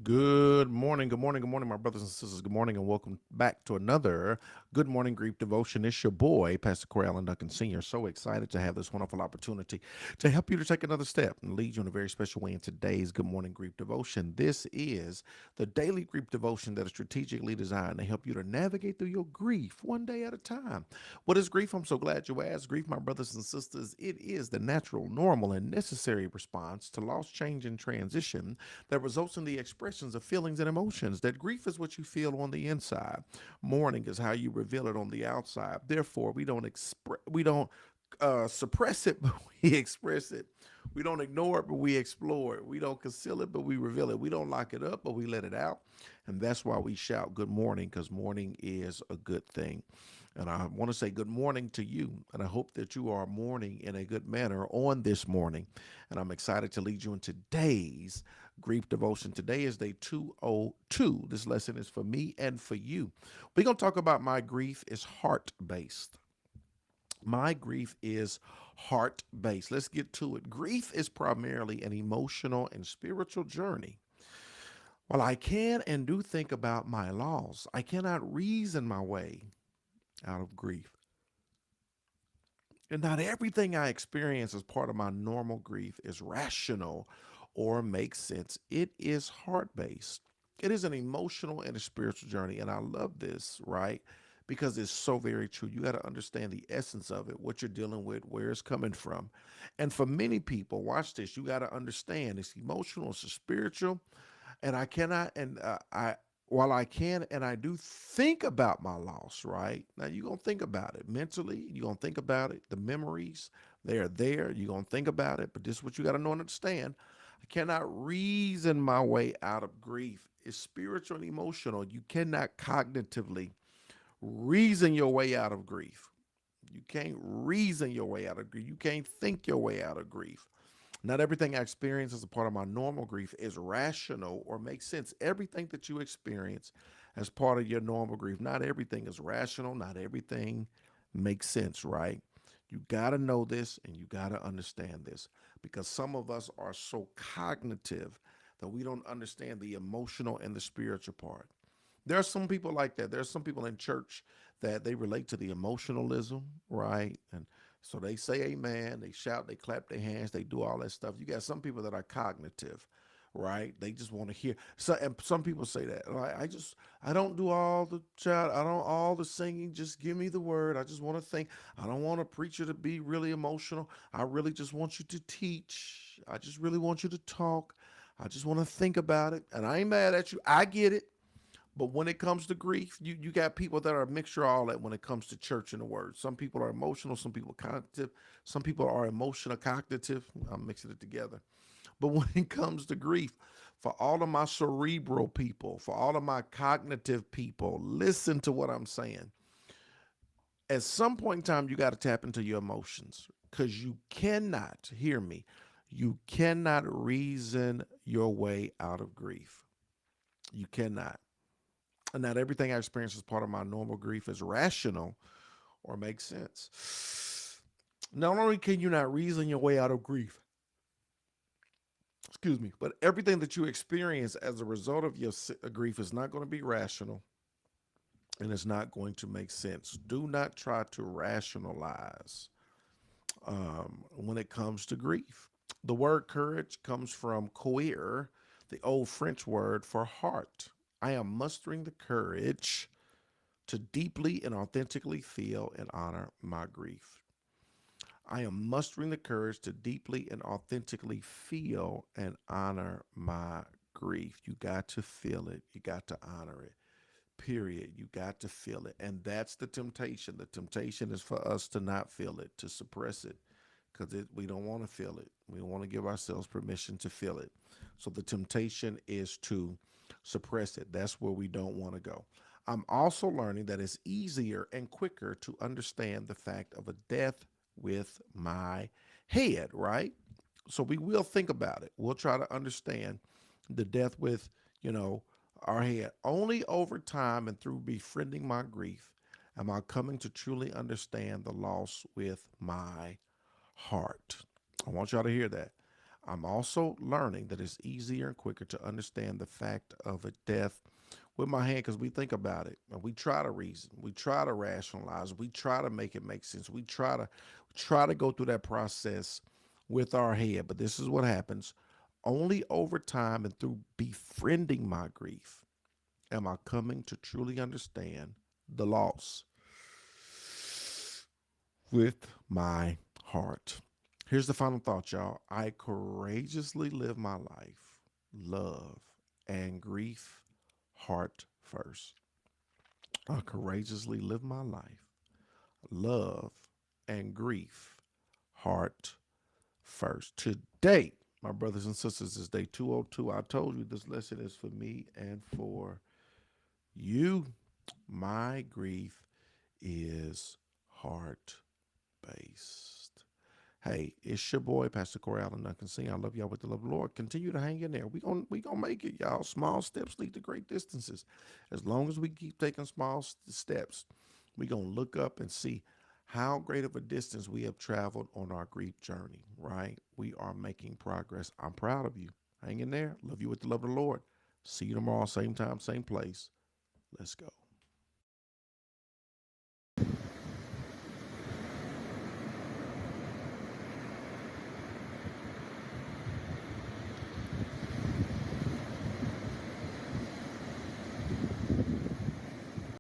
Good morning, my brothers and sisters. Good morning, and welcome back to another Good Morning Grief Devotion. It's your boy, Pastor Corey Allen Duncan Sr. So excited to have this wonderful opportunity to help you to take another step and lead you in a very special way in today's Good Morning Grief Devotion. This is the daily grief devotion that is strategically designed to help you to navigate through your grief one day at a time. What is grief? I'm so glad you asked. Grief, my brothers and sisters, it is the natural, normal, and necessary response to loss, change, and transition that results in the expressions of feelings and emotions. That grief is what you feel on the inside. Mourning is how you reveal it on the outside. Therefore, we don't suppress it, but we express it. We don't ignore it, but we explore it. We don't conceal it, but we reveal it. We don't lock it up, but we let it out. And that's why we shout good morning, because morning is a good thing. And I want to say good morning to you. And I hope that you are mourning in a good manner on this morning. And I'm excited to lead you in today's grief devotion. Today is day 202. This lesson is for me and for you. We're going to talk about my grief is heart based. My grief is heart based. Let's get to it. Grief is primarily an emotional and spiritual journey. While I can and do think about my loss, I cannot reason my way out of grief. And not everything I experience as part of my normal grief is rational or makes sense. It is heart based. It is an emotional and a spiritual journey. And I love this, right? Because it's so very true. You got to understand the essence of it, what you're dealing with, where it's coming from. And for many people, watch this, you got to understand it's emotional, it's spiritual, and I cannot and I while I can and I do think about my loss, right? Now you're gonna think about it mentally, you're gonna think about it, the memories, they're there, you're gonna think about it, but this is what you gotta know and understand. I cannot reason my way out of grief. It's spiritual and emotional. You cannot cognitively reason your way out of grief. You can't reason your way out of grief. You can't think your way out of grief. Not everything I experience as a part of my normal grief is rational or makes sense. Everything that you experience as part of your normal grief, not everything is rational, not everything makes sense, right? You got to know this and you got to understand this because some of us are so cognitive that we don't understand the emotional and the spiritual part. There are some people like that. There are some people in church that they relate to the emotionalism, right? And so they say amen, they shout, they clap their hands, they do all that stuff. You got some people that are cognitive, right? They just want to hear. So and some people say that. Like, I don't do all the shout, I don't all the singing, just give me the word. I just want to think. I don't want a preacher to be really emotional. I really just want you to teach. I just really want you to talk. I just want to think about it. And I ain't mad at you. I get it. But when it comes to grief, you got people that are a mixture of all that when it comes to church and the word. Some people are emotional, some people are cognitive, some people are emotional cognitive. I'm mixing it together. But when it comes to grief, for all of my cerebral people, for all of my cognitive people, listen to what I'm saying. At some point in time, you got to tap into your emotions because you cannot, hear me, you cannot reason your way out of grief. You cannot. And not everything I experience as part of my normal grief is rational or makes sense. Not only can you not reason your way out of grief, excuse me, but everything that you experience as a result of your grief is not going to be rational and it's not going to make sense. Do not try to rationalize when it comes to grief. The word courage comes from coeur, the old French word for heart. I am mustering the courage to deeply and authentically feel and honor my grief. I am mustering the courage to deeply and authentically feel and honor my grief. You got to feel it. You got to honor it. Period. You got to feel it. And that's the temptation. The temptation is for us to not feel it, to suppress it, because we don't want to feel it. We don't want to give ourselves permission to feel it. So the temptation is to suppress it. That's where we don't want to go. I'm also learning that it's easier and quicker to understand the fact of a death with my head, right? So we will think about it. We'll try to understand the death with, you know, our head. Only over time and through befriending my grief am I coming to truly understand the loss with my heart. I want y'all to hear that. I'm also learning that it's easier and quicker to understand the fact of a death with my hand because we think about it and we try to reason, we try to rationalize, we try to make it make sense, we try to go through that process with our head. But this is what happens: only over time and through befriending my grief am I coming to truly understand the loss with my heart. Here's the final thought, y'all. I courageously live my life, love, and grief heart first. I courageously live my life, love, and grief heart first. Today, my brothers and sisters, is day 202. I told you this lesson is for me and for you. My grief is heart based. Hey, it's your boy, Pastor Corey Allen Duncan. I love y'all with the love of the Lord. Continue to hang in there. We gonna make it, y'all. Small steps lead to great distances. As long as we keep taking small steps, we gonna look up and see how great of a distance we have traveled on our grief journey. Right? We are making progress. I'm proud of you. Hang in there. Love you with the love of the Lord. See you tomorrow, same time, same place. Let's go.